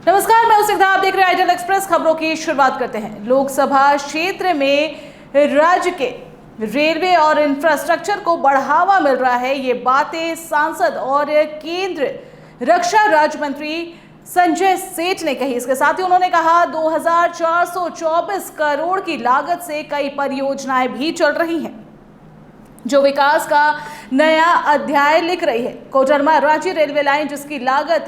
नमस्कार, मैं उसिता, आप देख रहे हैं आइडियल एक्सप्रेस। खबरों की शुरुआत करते हैं। लोकसभा क्षेत्र में राज्य के रेलवे और इंफ्रास्ट्रक्चर को बढ़ावा मिल रहा है। ये बातें सांसद और केंद्र रक्षा राज्य मंत्री संजय सेठ ने कही। इसके साथ ही उन्होंने कहा 2424 करोड़ की लागत से कई परियोजनाएं भी चल रही हैं जो विकास का नया अध्याय लिख रही है। कोडरमा रांची रेलवे लाइन, जिसकी लागत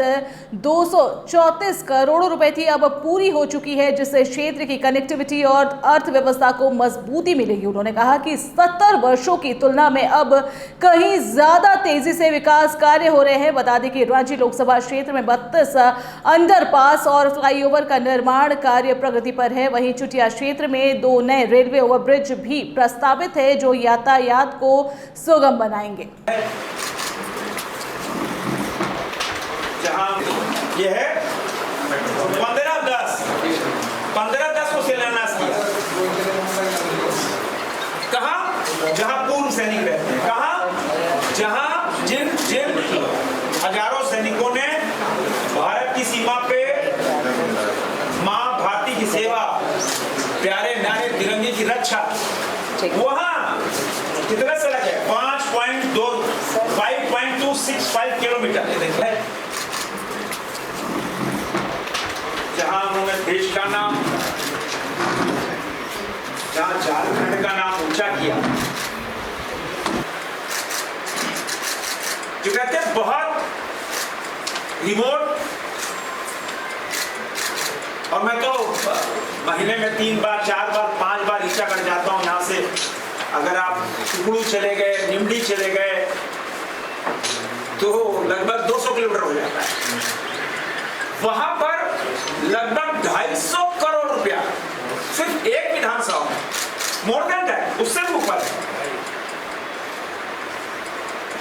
234 करोड़ रुपए थी, अब पूरी हो चुकी है, जिससे क्षेत्र की कनेक्टिविटी और अर्थव्यवस्था को मजबूती मिलेगी। उन्होंने कहा कि 70 वर्षों की तुलना में अब कहीं ज्यादा तेजी से विकास कार्य हो रहे हैं। बता दें कि रांची लोकसभा क्षेत्र में 32 अंडरपास और फ्लाईओवर का निर्माण कार्य प्रगति पर है। वहीं चुटिया क्षेत्र में 2 नए रेलवे ओवरब्रिज भी प्रस्तावित है जो यातायात को सुगम बनाएंगे। जहां ये है 15-10 को शिलान्यास किया। कहां? जहां पूर्व सैनिक रहते हैं। कहां? जहां जिन हजारों सैनिकों ने भारत की सीमा पे मां भारती की सेवा, प्यारे नारे तिरंगे की रक्षा, वहां कितना सड़क है? 5.265 किलोमीटर। जहां उन्होंने देश का नाम, जहां झारखंड का नाम ऊंचा किया, जो कहते हैं बहुत रिमोट। और मैं तो महीने में 3 बार 4 बार 5 बार रीचा कर जाता हूं। यहां से अगर आप टुकड़ू चले गए, निमडी चले गए, तो लगभग 200 किलोमीटर हो जाता है। वहां पर लगभग 250 करोड़ रुपया सिर्फ एक विधानसभा में, मोर देन दैट, उससे भी ऊपर है।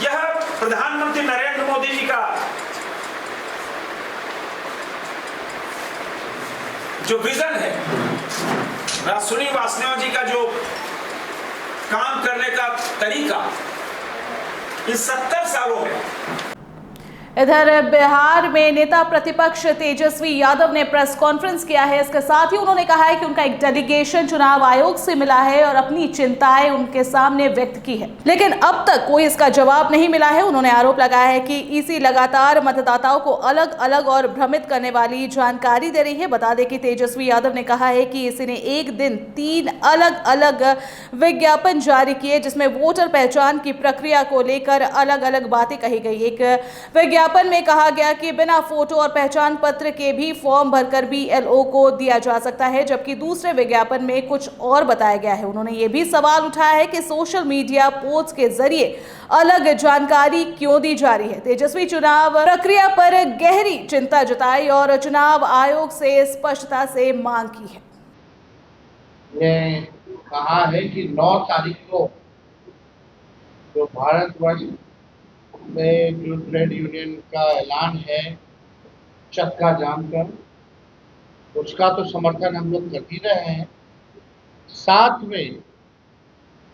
यह प्रधानमंत्री नरेंद्र मोदी जी का जो विजन है, सुनी वासनिया जी का जो काम करने का तरीका इस 70 सालों में। इधर बिहार में नेता प्रतिपक्ष तेजस्वी यादव ने प्रेस कॉन्फ्रेंस किया है। इसके साथ ही उन्होंने कहा है कि उनका एक डेलीगेशन चुनाव आयोग से मिला है और अपनी चिंताएं उनके सामने व्यक्त की है, लेकिन अब तक कोई इसका जवाब नहीं मिला है। उन्होंने आरोप लगाया है कि ईसी लगातार मतदाताओं को अलग अलग और भ्रमित करने वाली जानकारी दे रही है। बता दें कि तेजस्वी यादव ने कहा है कि ईसी ने एक दिन 3 अलग अलग विज्ञापन जारी किए, जिसमें वोटर पहचान की प्रक्रिया को लेकर अलग अलग बातें कही गई। एक विज्ञापन में कहा गया कि बिना फोटो और पहचान पत्र के भी फॉर्म भरकर बीएलओ को दिया जा सकता है, जबकि दूसरे विज्ञापन में कुछ और बताया गया है। उन्होंने ये भी सवाल उठाया है कि सोशल मीडिया पोस्ट के जरिए अलग जानकारी क्यों दी जा रही है। तेजस्वी चुनाव प्रक्रिया पर गहरी चिंता जताई और चुनाव आयोग से स्पष्टता से मांग की है। ने कहा है कि 9 तारीख को जो भारतवर्ष में जो ट्रेड यूनियन का ऐलान है चक्का जाम का, उसका तो समर्थन हम लोग कर ही रहे हैं। साथ में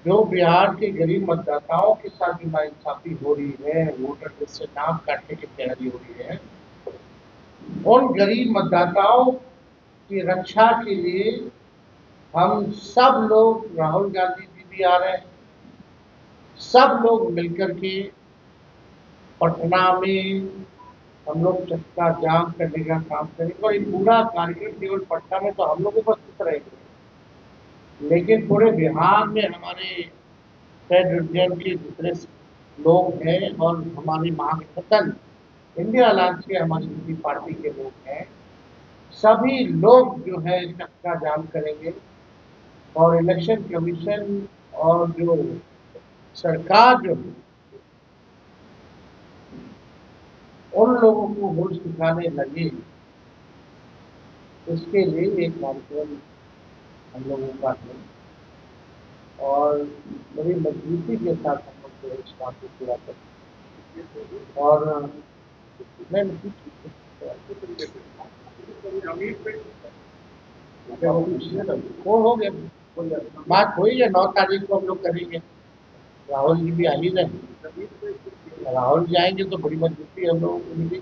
जो बिहार के गरीब मतदाताओं के साथ भी नाइंसाफी हो रही है, वोटर लिस्ट से नाम काटने की तैयारी हो रही है, उन गरीब मतदाताओं की रक्षा के लिए हम सब लोग, राहुल गांधी जी भी आ रहे हैं, सब लोग मिलकर के पटना में हम लोग चक्का जाम करने का काम करेंगे। और ये पूरा कार्यक्रम केवल पटना में तो हम लोग उपस्थित रहेंगे, लेकिन पूरे बिहार में हमारे ट्रेड यूनियन के जितने लोग हैं और हमारी महागठबंधन इंडिया अलायंस के, हमारी दूसरी पार्टी के लोग हैं, सभी लोग जो है चक्का जाम करेंगे। और इलेक्शन कमीशन और जो सरकार जो उन लोगों को होश दिखाने लगे, इसके लिए एक कार्यक्रम हम लोगों का है और बड़ी मजबूती के साथ हम लोग इस काम को पूरा करेंगे। और हो गया, बात हुई है। 9 तारीख को हम लोग करेंगे। राहुल जी भी आ ही रहे, राहुल जाएंगे तो बड़ी मजबूती हम लोगों को मिली।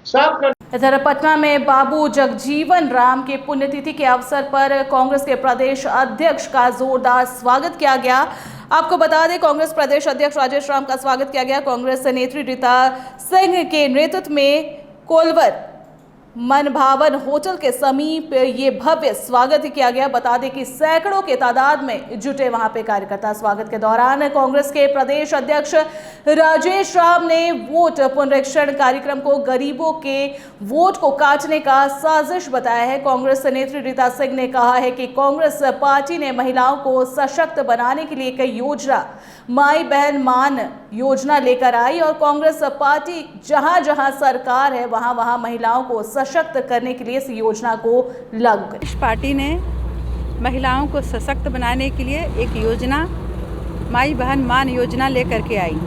सब कर इधर पटना में बाबू जगजीवन राम के पुण्यतिथि के अवसर पर कांग्रेस के प्रदेश अध्यक्ष का जोरदार स्वागत किया गया। आपको बता दें, कांग्रेस प्रदेश अध्यक्ष राजेश राम का स्वागत किया गया। कांग्रेस नेत्री रीता सिंह के नेतृत्व में कोलवर मनभावन होटल के समीप ये भव्य स्वागत किया गया। बता दें कि सैकड़ों के तादाद में जुटे वहां पे कार्यकर्ता। स्वागत के दौरान कांग्रेस के प्रदेश अध्यक्ष राजेश राम ने वोट पुनरीक्षण कार्यक्रम को गरीबों के वोट को काटने का साजिश बताया है। कांग्रेस नेत्री रीता सिंह ने कहा है कि कांग्रेस पार्टी ने महिलाओं को सशक्त बनाने के लिए कई योजना, माई बहन मान योजना लेकर आई और कांग्रेस पार्टी जहां जहां सरकार है वहां वहां महिलाओं को सशक्त करने के लिए इस योजना को लागू करें। कांग्रेस पार्टी ने महिलाओं को सशक्त बनाने के लिए एक योजना, माई बहन मान योजना लेकर के आई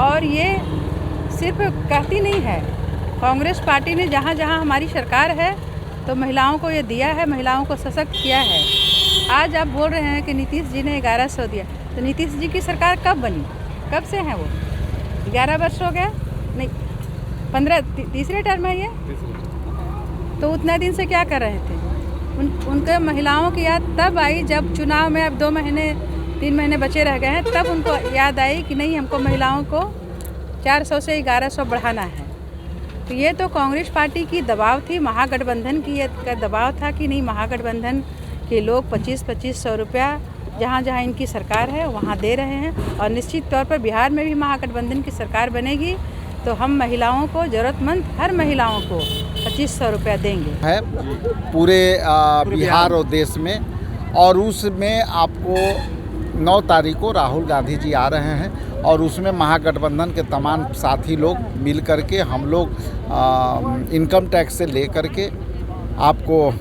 और ये सिर्फ कहती नहीं है। कांग्रेस पार्टी ने जहाँ जहाँ हमारी सरकार है तो महिलाओं को ये दिया है, महिलाओं को सशक्त किया है। आज आप बोल रहे हैं कि नीतीश जी ने 1100 दिया, तो नीतीश जी की सरकार कब बनी, कब से है वो? 11 वर्ष हो गया? नहीं, 15 तीसरे टर्म है ये। तो उतना दिन से क्या कर रहे थे? उनके महिलाओं की याद तब आई जब चुनाव में अब 2 महीने 3 महीने बचे रह गए हैं, तब उनको याद आई कि नहीं, हमको महिलाओं को 400 से 1100 बढ़ाना है। तो ये तो कांग्रेस पार्टी की दबाव थी, महागठबंधन की ये का दबाव था कि नहीं, महागठबंधन के लोग 25-2500 रुपया जहाँ जहाँ इनकी सरकार है वहाँ दे रहे हैं और निश्चित तौर पर बिहार में भी महागठबंधन की सरकार बनेगी तो हम महिलाओं को, ज़रूरतमंद हर महिलाओं को 2500 रुपया देंगे। है पूरे बिहार और देश में, और उसमें आपको 9 तारीख को राहुल गांधी जी आ रहे हैं और उसमें महागठबंधन के तमाम साथी लोग मिल कर के हम लोग इनकम टैक्स से ले कर के आपको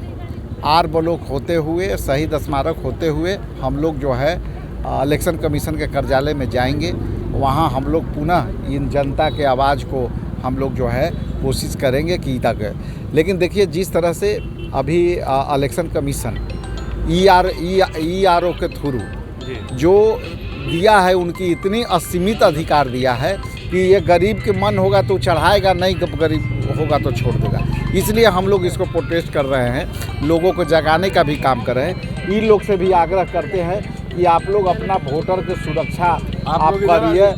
आर ब्लॉक होते हुए, शहीद स्मारक होते हुए हम लोग जो है इलेक्शन कमीशन के कार्यालय में जाएंगे। वहाँ हम लोग पुनः इन जनता के आवाज़ को हम लोग जो है कोशिश करेंगे कि तक। लेकिन देखिए, जिस तरह से अभी इलेक्शन कमीशन ERO के थ्रू जो दिया है, उनकी इतनी असीमित अधिकार दिया है कि ये गरीब के मन होगा तो चढ़ाएगा, नहीं गरीब होगा तो छोड़ देगा। इसलिए हम लोग इसको प्रोटेस्ट कर रहे हैं, लोगों को जगाने का भी काम कर रहे हैं। इन लोग से भी आग्रह करते हैं कि आप लोग अपना वोटर की सुरक्षा आप करिए,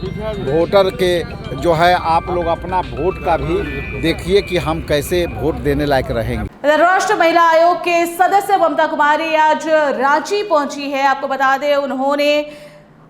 वोटर के जो है आप लोग अपना वोट का भी देखिए कि हम कैसे वोट देने लायक रहेंगे। राष्ट्रीय महिला आयोग के सदस्य ममता कुमारी आज रांची पहुंची है। आपको बता दें, उन्होंने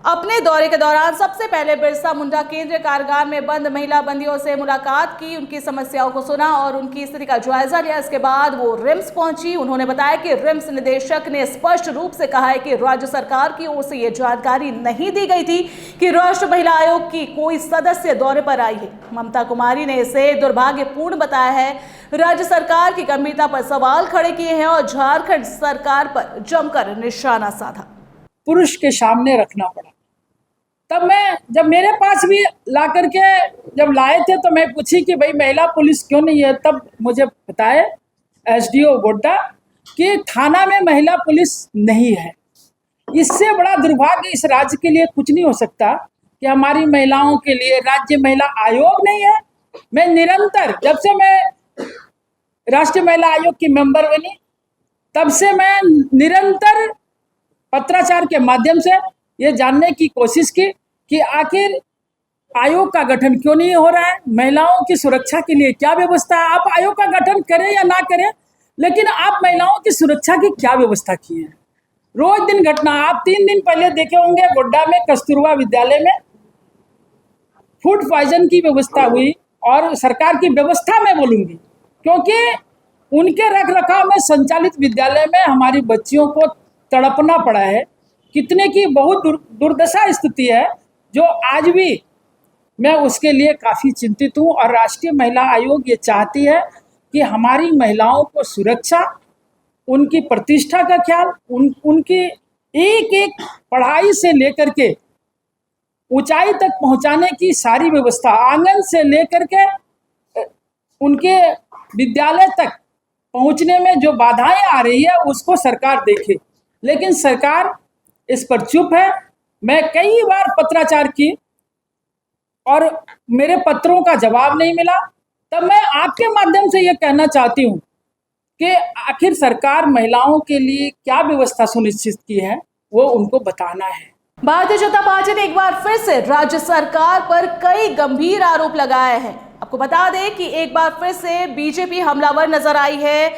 अपने दौरे के दौरान सबसे पहले बिरसा मुंडा केंद्रीय कारागार में बंद महिला बंदियों से मुलाकात की, उनकी समस्याओं को सुना और उनकी स्थिति का जायजा लिया। इसके बाद वो रिम्स पहुंची। उन्होंने बताया कि रिम्स निदेशक ने स्पष्ट रूप से कहा है कि राज्य सरकार की ओर से ये जानकारी नहीं दी गई थी कि राष्ट्रीय महिला आयोग की कोई सदस्य दौरे पर आई है। ममता कुमारी ने इसे दुर्भाग्यपूर्ण बताया है, राज्य सरकार की गंभीरता पर सवाल खड़े किए हैं और झारखंड सरकार पर जमकर निशाना साधा। पुरुष के सामने रखना पड़ा। तब जब मेरे पास भी ला करके जब लाए थे तो मैं पूछी कि भाई महिला पुलिस क्यों नहीं है, तब मुझे बताए SDO गोड्डा कि थाना में महिला पुलिस नहीं है। इससे बड़ा दुर्भाग्य इस राज्य के लिए कुछ नहीं हो सकता कि हमारी महिलाओं के लिए राज्य महिला आयोग नहीं है। मैं निरंतर, जब से मैं राष्ट्रीय महिला आयोग की मेंबर बनी तब से मैं निरंतर पत्राचार के माध्यम से ये जानने की कोशिश की कि आखिर आयोग का गठन क्यों नहीं हो रहा है, महिलाओं की सुरक्षा के लिए क्या व्यवस्था है। आप आयोग का गठन करें या ना करें, लेकिन आप महिलाओं की सुरक्षा की क्या व्यवस्था की है। रोज दिन घटना, आप 3 दिन पहले देखे होंगे गोड्डा में कस्तूरबा विद्यालय में फूड पॉइजन की व्यवस्था हुई। और सरकार की व्यवस्था मैं बोलूँगी, क्योंकि उनके रख रखाव में संचालित विद्यालय में हमारी बच्चियों को तड़पना पड़ा है। कितने की बहुत दुर्दशा स्थिति है, जो आज भी मैं उसके लिए काफ़ी चिंतित हूँ। और राष्ट्रीय महिला आयोग ये चाहती है कि हमारी महिलाओं को सुरक्षा, उनकी प्रतिष्ठा का ख्याल, उनकी एक एक पढ़ाई से लेकर के ऊंचाई तक पहुंचाने की सारी व्यवस्था, आंगन से लेकर के उनके विद्यालय तक पहुंचने में जो बाधाएं आ रही है उसको सरकार देखे। लेकिन सरकार इस पर चुप है। मैं कई बार पत्राचार की और मेरे पत्रों का जवाब नहीं मिला, तब मैं आपके माध्यम से ये कहना चाहती हूँ कि आखिर सरकार महिलाओं के लिए क्या व्यवस्था सुनिश्चित की है, वो उनको बताना है। भारतीय जनता पार्टी ने एक बार फिर से राज्य सरकार पर कई गंभीर आरोप लगाए हैं। आपको बता दें कि एक बार फिर से बीजेपी हमलावर नजर आई है।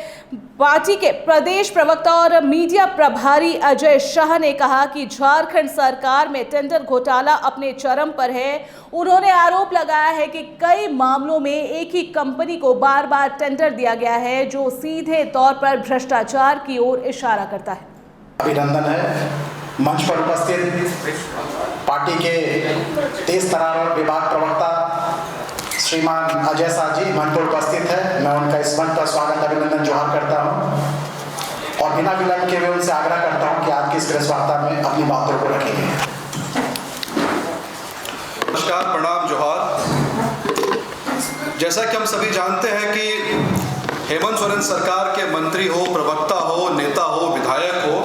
पार्टी के प्रदेश प्रवक्ता और मीडिया प्रभारी अजय शाह ने कहा कि झारखंड सरकार में टेंडर घोटाला अपने चरम पर है। उन्होंने आरोप लगाया है कि कई मामलों में एक ही कंपनी को बार बार टेंडर दिया गया है, जो सीधे तौर पर भ्रष्टाचार की ओर इशारा करता है। अभिनंदन है मंच पर उपस्थित पार्टी के तेज तर्रार विभाग प्रवक्ता श्रीमान अजय शाह जी मंच पर उपस्थित है। मैं उनका इस मंच पर स्वागत अभिनंदन जोहार करता हूं और बिना विलंब के मैं उनसे आग्रह करता हूं कि आज की इस प्रेस वार्ता में अपनी बातों को रखेंगे। नमस्कार, प्रणाम, जोहार। जैसा कि हम सभी जानते हैं कि हेमंत सोरेन सरकार के मंत्री हो, प्रवक्ता हो, नेता हो, विधायक हो,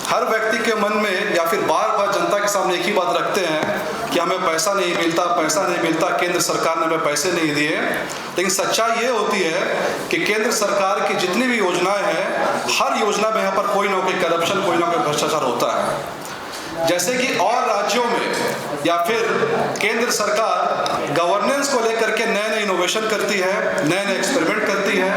हर व्यक्ति के मन में या फिर बार बार जनता के सामने एक ही बात रखते हैं कि हमें पैसा नहीं मिलता, केंद्र सरकार ने हमें पैसे नहीं दिए। लेकिन सच्चाई ये होती है कि केंद्र सरकार की जितनी भी योजनाएं हैं, हर योजना में यहाँ पर कोई ना कोई करप्शन, कोई ना कोई भ्रष्टाचार होता है। जैसे कि और राज्यों में या फिर केंद्र सरकार गवर्नेंस को लेकर के नए नए इनोवेशन करती है, नए नए एक्सपेरिमेंट करती है।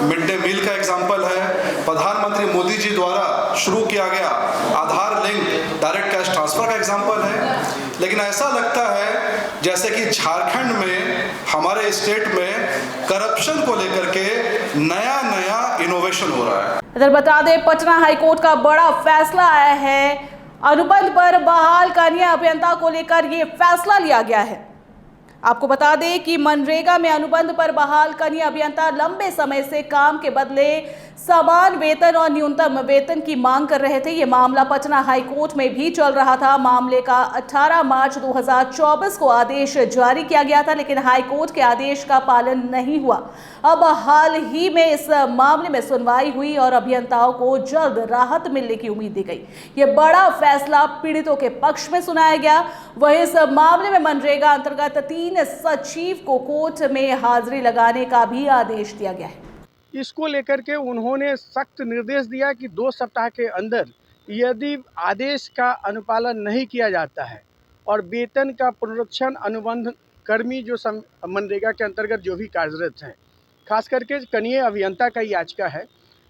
मिड डे मील का एग्जाम्पल है, प्रधानमंत्री मोदी जी द्वारा शुरू किया गया आधार लिंक डायरेक्ट कैश ट्रांसफर का एग्जाम्पल है। लेकिन ऐसा लगता है जैसे कि झारखंड में, हमारे स्टेट में करप्शन को लेकर के नया नया इनोवेशन हो रहा है। इधर बता दें, पटना हाईकोर्ट का बड़ा फैसला आया है। अनुबंध पर बहाल कनीय अभियंता को लेकर ये फैसला लिया गया है। आपको बता दें कि मनरेगा में अनुबंध पर बहाल कनीय अभियंता लंबे समय से काम के बदले समान वेतन और न्यूनतम वेतन की मांग कर रहे थे। ये मामला पटना हाईकोर्ट में भी चल रहा था। मामले का 18 मार्च 2024 को आदेश जारी किया गया था, लेकिन हाईकोर्ट के आदेश का पालन नहीं हुआ। अब हाल ही में इस मामले में सुनवाई हुई और अभियंताओं को जल्द राहत मिलने की उम्मीद दी गई। ये बड़ा फैसला पीड़ितों के पक्ष में सुनाया गया। वहीं इस मामले में मनरेगा अंतर्गत 3 सचिव को कोर्ट में हाजिरी लगाने का भी आदेश दिया गया है। इसको लेकर के उन्होंने सख्त निर्देश दिया कि 2 सप्ताह के अंदर यदि आदेश का अनुपालन नहीं किया जाता है और वेतन का पुनरीक्षण अनुबंध कर्मी जो मनरेगा के अंतर्गत जो भी कार्यरत हैं, खास करके कनीय अभियंता का याचिका है,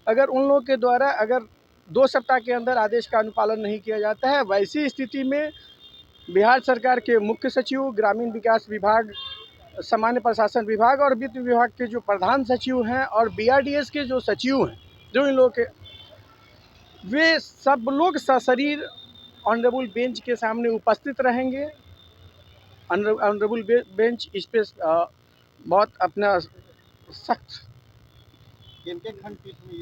अगर उन लोगों के द्वारा अगर 2 सप्ताह के अंदर आदेश का अनुपालन नहीं किया जाता है, वैसी स्थिति में बिहार सरकार के मुख्य सचिव, ग्रामीण विकास विभाग, सामान्य प्रशासन विभाग और वित्त विभाग के जो प्रधान सचिव हैं और BRDS के जो सचिव हैं, जो इन लोग के, वे सब लोग सशरीर ऑनरेबल बेंच के सामने उपस्थित रहेंगे। ऑनरेबल बेंच इस पे बहुत अपना सख्त खंडपीठ में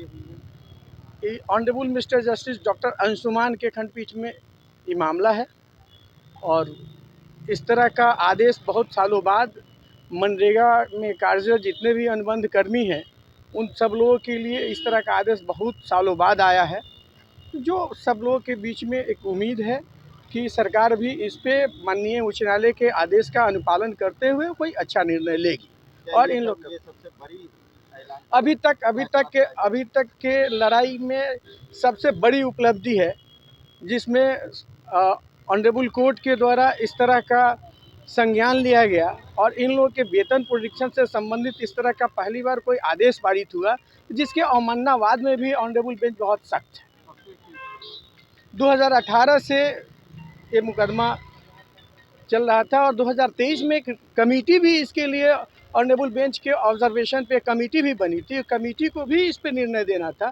ये honourable mister justice doctor Anshuman के खंडपीठ में ये मामला है। और इस तरह का आदेश बहुत सालों बाद मनरेगा में कार्यरत जितने भी अनुबंध कर्मी हैं, उन सब लोगों के लिए इस तरह का आदेश बहुत सालों बाद आया है, जो सब लोगों के बीच में एक उम्मीद है कि सरकार भी इस पे माननीय उच्च न्यायालय के आदेश का अनुपालन करते हुए कोई अच्छा निर्णय लेगी। और इन लोग सबसे बड़ी अभी तक के लड़ाई में सबसे बड़ी उपलब्धि है, जिसमें ऑनरेबल कोर्ट के द्वारा इस तरह का संज्ञान लिया गया और इन लोगों के वेतन पुनरीक्षण से संबंधित इस तरह का पहली बार कोई आदेश पारित हुआ, जिसके अवमाननावाद में भी ऑनरेबल बेंच बहुत सख्त है। 2018 से ये मुकदमा चल रहा था और 2023 में एक कमेटी भी इसके लिए ऑनरेबल बेंच के ऑब्जर्वेशन पे कमेटी भी बनी थी। कमेटी को भी इस पे निर्णय देना था।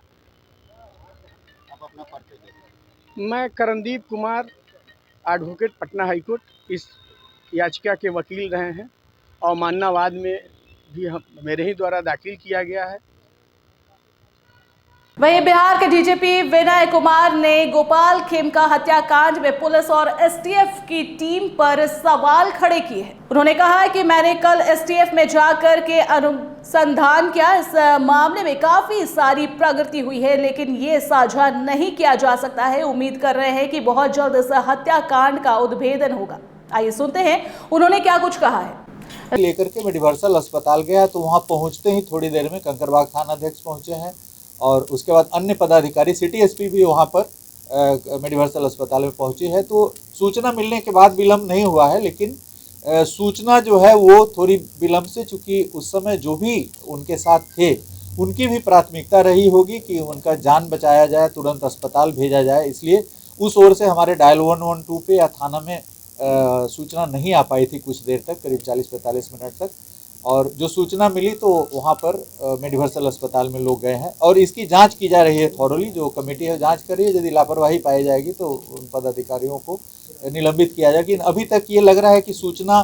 मैं करणदीप कुमार, एडवोकेट, पटना हाईकोर्ट, इस याचिका के वकील रहे हैं। अवमाननावाद में भी मेरे ही द्वारा दाखिल किया गया है। वहीं बिहार के डीजीपी विनय कुमार ने गोपाल खेमका हत्याकांड में पुलिस और एसटीएफ की टीम पर सवाल खड़े किए हैं। उन्होंने कहा कि मैंने कल एसटीएफ में जाकर के अनुसंधान किया। इस मामले में काफी सारी प्रगति हुई है, लेकिन ये साझा नहीं किया जा सकता है। उम्मीद कर रहे हैं कि बहुत जल्द इस हत्याकांड का उद्भेदन होगा। आइए सुनते हैं उन्होंने क्या कुछ कहा है। लेकर के मेडिवर्सल अस्पताल गया तो वहाँ पहुँचते ही थोड़ी देर में कंकड़बाग थाना अध्यक्ष पहुँचे हैं और उसके बाद अन्य पदाधिकारी सिटी एसपी भी वहाँ पर मेडिवर्सल अस्पताल में पहुँचे हैं। तो सूचना मिलने के बाद विलम्ब नहीं हुआ है, लेकिन सूचना जो है वो थोड़ी विलम्ब से, चूँकि उस समय जो भी उनके साथ थे उनकी भी प्राथमिकता रही होगी कि उनका जान बचाया जाए, तुरंत अस्पताल भेजा जाए, इसलिए उस ओर से हमारे डायल 112 पे या थाना में सूचना नहीं आ पाई थी कुछ देर तक, करीब 40-45 मिनट तक। और जो सूचना मिली तो वहाँ पर मेडिवर्सल अस्पताल में लोग गए हैं और इसकी जांच की जा रही है थॉरोली। जो कमेटी है जांच कर रही है, यदि लापरवाही पाई जाएगी तो उन पदाधिकारियों को निलंबित किया जाएगा। लेकिन अभी तक ये लग रहा है कि सूचना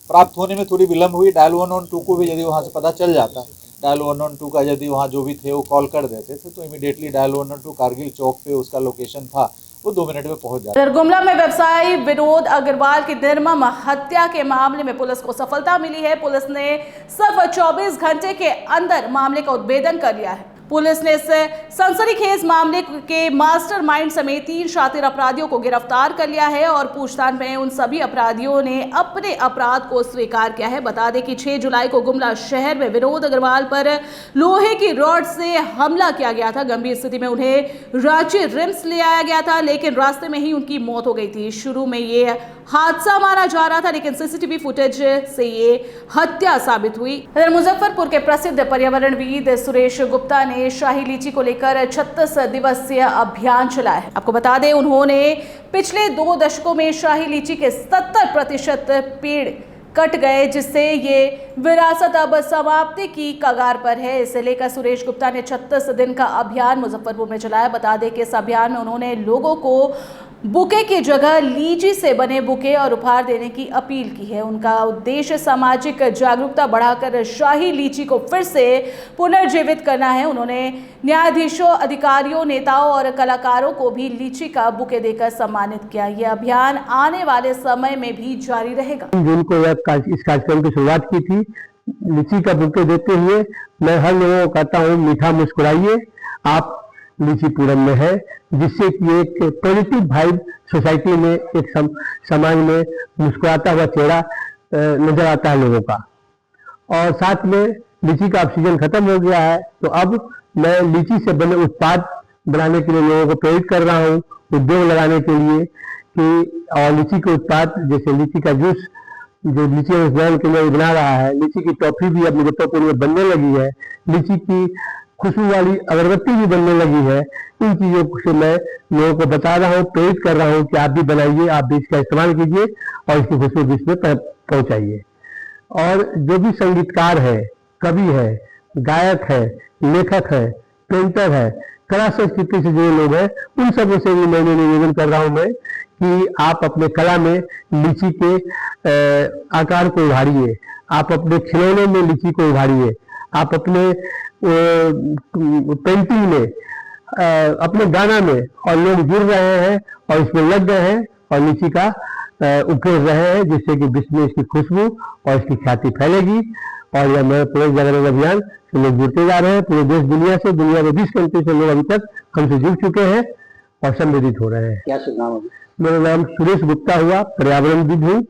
प्राप्त होने में थोड़ी विलम्ब हुई। डायल 112 को भी यदि वहाँ से पता चल जाता, डायल 112 का यदि वहाँ जो भी थे वो कॉल कर देते थे तो इमीडिएटली डायल 112 कारगिल चौक पे उसका लोकेशन था, वो 2 मिनट में पहुंच जाता। गुमला में व्यवसायी विनोद अग्रवाल की निर्मम हत्या के मामले में पुलिस को सफलता मिली है। पुलिस ने सिर्फ 24 घंटे के अंदर मामले का उद्भेदन कर लिया है। पुलिस ने इस सनसनीखेज मामले के मास्टरमाइंड समेत 3 शातिर अपराधियों को गिरफ्तार कर लिया है और पूछताछ में उन सभी अपराधियों ने अपने अपराध को स्वीकार किया है। बता दें कि 6 जुलाई को गुमला शहर में विनोद अग्रवाल पर लोहे की रॉड से हमला किया गया था। गंभीर स्थिति में उन्हें रांची रिम्स ले आया गया था, लेकिन रास्ते में ही उनकी मौत हो गई थी। शुरू में ये हादसा माना जा रहा था, लेकिन सीसीटीवी फुटेज से ये हत्या साबित हुई। मुजफ्फरपुर के प्रसिद्ध पर्यावरणविद सुरेश गुप्ता ने शाही लीची को लेकर 36 दिवसीय अभियान चलाया है। आपको बता दें, उन्होंने पिछले 2 दशकों में शाही लीची के 70% पेड़ कट गए, जिससे ये विरासत अब समाप्ति की कगार पर है। इसे लेकर सुरेश गुप्ता ने 36 दिन का अभियान मुजफ्फरपुर में चलाया। बता दें कि इस अभियान में उन्होंने लोगों को बुके की जगह लीची से बने बुके और उपहार देने की अपील की है। उनका उद्देश्य सामाजिक जागरूकता बढ़ाकर शाही लीची को फिर से पुनर्जीवित करना है। उन्होंने न्यायाधीशों, अधिकारियों, नेताओं और कलाकारों को भी लीची का बुके देकर सम्मानित किया। यह अभियान आने वाले समय में भी जारी रहेगा। जून को इस कार्यक्रम की शुरुआत की थी। लीची का बुके देते हुए मैं हर लोगों को कहता हूँ, मीठा मुस्कुराइए, आप लीची पूरन में है, जिससे कि एक पॉजिटिव वाइब सोसाइटी में, एक समाज में मुस्कुराता हुआ चेहरा नजर आता है लोगों का। और साथ में लीची का ऑक्सीजन खत्म हो गया है, तो अब मैं लीची से बने उत्पाद बनाने के लिए लोगों को प्रेरित कर रहा हूँ, उद्योग लगाने के लिए कि और लीची के उत्पाद जैसे लीची का जूस जो लीची उद्यान के लिए बना रहा है, लीची की टॉफी भी अब मुजफ्फरपुर में बनने लगी है, लीची की खुशबू वाली अगरबत्ती भी बनने लगी है। इन चीजों से मैं लोगों को बता रहा हूँ, प्रेरित कर रहा हूँ कि आप भी बनाइए, आप भी इसका इस्तेमाल कीजिए और इसकी खुशबू विश्व में पहुंचाइए। और जो भी संगीतकार है, कवि है, गायक है, लेखक है, पेंटर है, कला संस्कृति से जुड़े लोग हैं, उन सबों से भी मैंने निवेदन कर रहा हूँ मैं कि आप अपने कला में लीची के आकार को उभारिए, आप अपने खिलौनों में लीची को उभारिए, आप अपने पेंटिंग में, अपने गाना में, और लोग जुड़ रहे हैं और इसमें लग गए हैं और लीची का उकेर रहे हैं, जिससे कि विश्व में इसकी खुशबू और इसकी ख्याति फैलेगी। और यह मेरा पूरे जागरण अभियान से लोग जुड़ते जा रहे हैं। पूरे देश दुनिया में 20 कंट्री से लोग अभी तक हमसे जुड़ चुके हैं और संवेदित हो रहे हैं। क्या नाम है? मेरा नाम सुरेश गुप्ता हुआ, पर्यावरणविद हूँ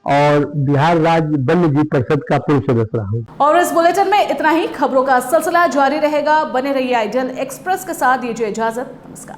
और बिहार राज्य वन्य जीव परिषद का पूर्व सदस्य रहा हूँ। और इस बुलेटिन में इतना ही। खबरों का सिलसिला जारी रहेगा। बने रहिए आइडियल एक्सप्रेस के साथ। दीजिए इजाजत। नमस्कार।